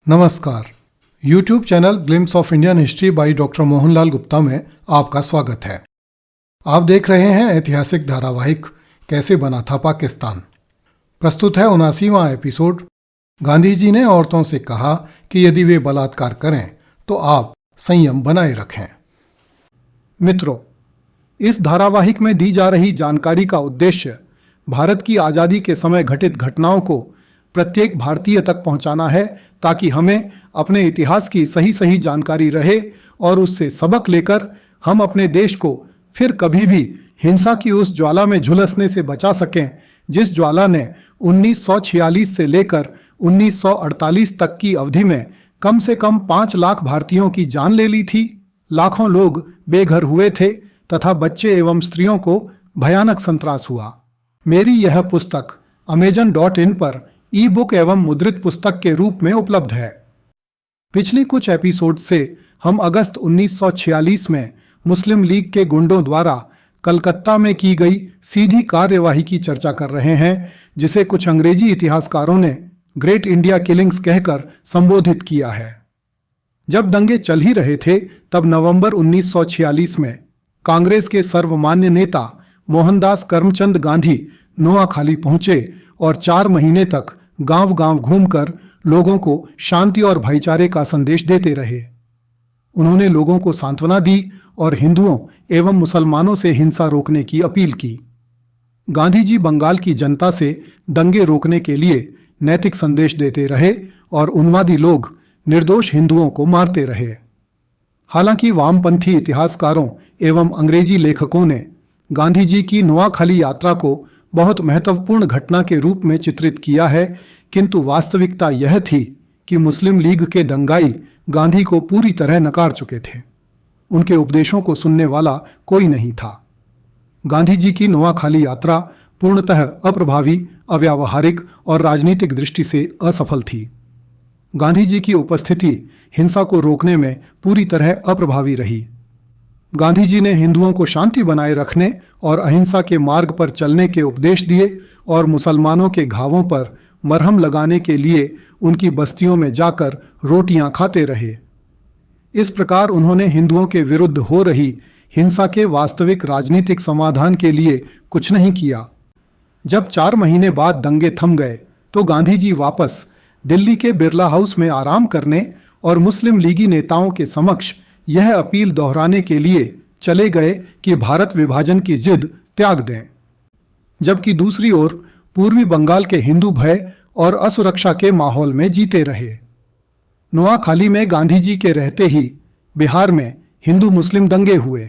नमस्कार। YouTube channel glimpse of Indian history by doctor Mohanlal Gupta में आपका स्वागत है। आप देख रहे हैं ऐतिहासिक धारावाहिक कैसे बना था पाकिस्तान। प्रस्तुत है 79वां एपिसोड। गांधी जी ने औरतों से कहा कि यदि वे बलात्कार करें तो आप संयम बनाए रखें। मित्रों, इस धारावाहिक में दी जा रही जानकारी का उद्देश्य भारत की आज़ादी के समय घटित घटनाओं को प्रत्येक भारतीय तक पहुंचाना है, ताकि हमें अपने इतिहास की सही जानकारी रहे और उससे सबक लेकर हम अपने देश को फिर कभी भी हिंसा की उस ज्वाला में झुलसने से बचा सकें जिस ज्वाला ने 1946 से लेकर 1948 तक की अवधि में कम से कम 5 लाख भारतीयों की जान ले ली थी। लाखों लोग बेघर हुए थे तथा बच्चे एवं स्त्रियों को भयानक संत्रास हुआ। मेरी यह पुस्तक Amazon.in पर ई बुक एवं मुद्रित पुस्तक के रूप में उपलब्ध है। पिछली कुछ एपिसोड से हम अगस्त 1946 में मुस्लिम लीग के गुंडों द्वारा कलकत्ता में की गई सीधी कार्यवाही की चर्चा कर रहे हैं, जिसे कुछ अंग्रेजी इतिहासकारों ने ग्रेट इंडिया किलिंग्स कहकर संबोधित किया है। जब दंगे चल ही रहे थे, तब नवंबर 1946 में कांग्रेस के सर्वमान्य नेता मोहनदास करमचंद गांधी नोआखाली पहुंचे और 4 महीने तक गांव-गांव घूमकर लोगों को शांति और भाईचारे का संदेश देते रहे। उन्होंने लोगों को सांत्वना दी और हिंदुओं एवं मुसलमानों से हिंसा रोकने की अपील की। गांधी जी बंगाल की जनता से दंगे रोकने के लिए नैतिक संदेश देते रहे और उन्मादी लोग निर्दोष हिंदुओं को मारते रहे। हालांकि वामपंथी इतिहासकारों एवं अंग्रेजी लेखकों ने गांधी जी की नोआखाली यात्रा को बहुत महत्वपूर्ण घटना के रूप में चित्रित किया है, किंतु वास्तविकता यह थी कि मुस्लिम लीग के दंगाई गांधी को पूरी तरह नकार चुके थे। उनके उपदेशों को सुनने वाला कोई नहीं था। गांधी जी की नोआखाली यात्रा पूर्णतः अप्रभावी, अव्यावहारिक और राजनीतिक दृष्टि से असफल थी। गांधी जी की उपस्थिति हिंसा को रोकने में पूरी तरह अप्रभावी रही। गांधी जी ने हिंदुओं को शांति बनाए रखने और अहिंसा के मार्ग पर चलने के उपदेश दिए और मुसलमानों के घावों पर मरहम लगाने के लिए उनकी बस्तियों में जाकर रोटियां खाते रहे। इस प्रकार उन्होंने हिंदुओं के विरुद्ध हो रही हिंसा के वास्तविक राजनीतिक समाधान के लिए कुछ नहीं किया। जब 4 महीने बाद दंगे थम गए तो गांधी जी वापस दिल्ली के बिरला हाउस में आराम करने और मुस्लिम लीगी नेताओं के समक्ष यह अपील दोहराने के लिए चले गए कि भारत विभाजन की जिद त्याग दें। जबकि दूसरी ओर पूर्वी बंगाल के हिंदू भय और असुरक्षा के माहौल में जीते रहे। नोआखाली में गांधी जी के रहते ही बिहार में हिंदू मुस्लिम दंगे हुए।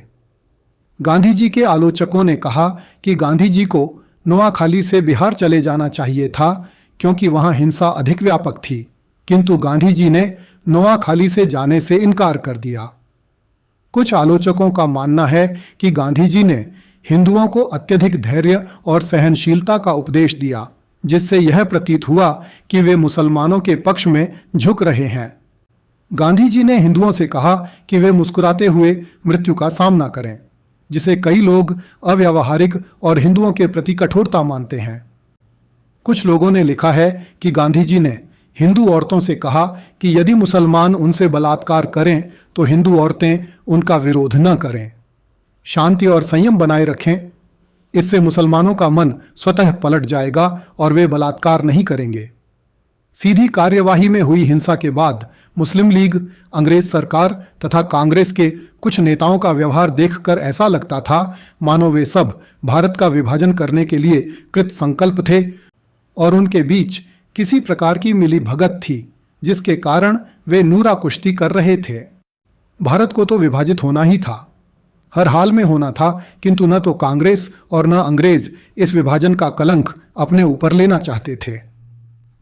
गांधी जी के आलोचकों ने कहा कि गांधी जी को नोआखाली से बिहार चले जाना चाहिए था, क्योंकि वहां हिंसा अधिक व्यापक थी, किंतु गांधी जी ने नोआखाली से जाने से इनकार कर दिया। कुछ आलोचकों का मानना है कि गांधी जी ने हिंदुओं को अत्यधिक धैर्य और सहनशीलता का उपदेश दिया, जिससे यह प्रतीत हुआ कि वे मुसलमानों के पक्ष में झुक रहे हैं। गांधी जी ने हिंदुओं से कहा कि वे मुस्कुराते हुए मृत्यु का सामना करें, जिसे कई लोग अव्यावहारिक और हिंदुओं के प्रति कठोरता मानते हैं। कुछ लोगों ने लिखा है कि गांधी जी ने हिंदू औरतों से कहा कि यदि मुसलमान उनसे बलात्कार करें तो हिंदू औरतें उनका विरोध न करें, शांति और संयम बनाए रखें। इससे मुसलमानों का मन स्वतः पलट जाएगा और वे बलात्कार नहीं करेंगे। सीधी कार्यवाही में हुई हिंसा के बाद मुस्लिम लीग, अंग्रेज सरकार तथा कांग्रेस के कुछ नेताओं का व्यवहार देखकर ऐसा लगता था मानो वे सब भारत का विभाजन करने के लिए कृत संकल्प थे और उनके बीच किसी प्रकार की मिली भगत थी, जिसके कारण वे नूरा कुश्ती कर रहे थे। भारत को तो विभाजित होना ही था, हर हाल में होना था, किंतु न तो कांग्रेस और न अंग्रेज इस विभाजन का कलंक अपने ऊपर लेना चाहते थे।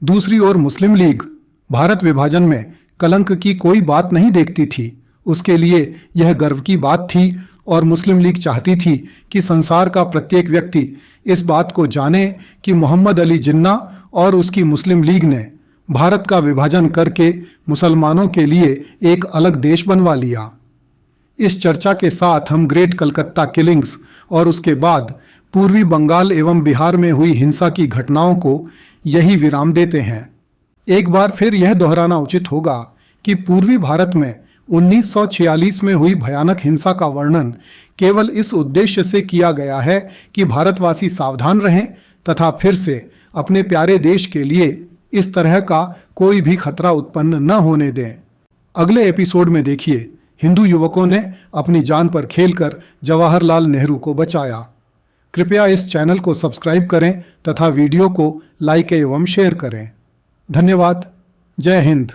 दूसरी ओर मुस्लिम लीग भारत विभाजन में कलंक की कोई बात नहीं देखती थी। उसके लिए यह गर्व की बात थी और मुस्लिम लीग चाहती थी कि संसार का प्रत्येक व्यक्ति इस बात को जाने कि मोहम्मद अली जिन्ना और उसकी मुस्लिम लीग ने भारत का विभाजन करके मुसलमानों के लिए एक अलग देश बनवा लिया। इस चर्चा के साथ हम ग्रेट कलकत्ता किलिंग्स और उसके बाद पूर्वी बंगाल एवं बिहार में हुई हिंसा की घटनाओं को यही विराम देते हैं। एक बार फिर यह दोहराना उचित होगा कि पूर्वी भारत में 1946 में हुई भयानक हिंसा का वर्णन केवल इस उद्देश्य से किया गया है कि भारतवासी सावधान रहें तथा फिर से अपने प्यारे देश के लिए इस तरह का कोई भी खतरा उत्पन्न न होने दें। अगले एपिसोड में देखिए, हिंदू युवकों ने अपनी जान पर खेलकर जवाहरलाल नेहरू को बचाया। कृपया इस चैनल को सब्सक्राइब करें तथा वीडियो को लाइक एवं शेयर करें। धन्यवाद। जय हिंद।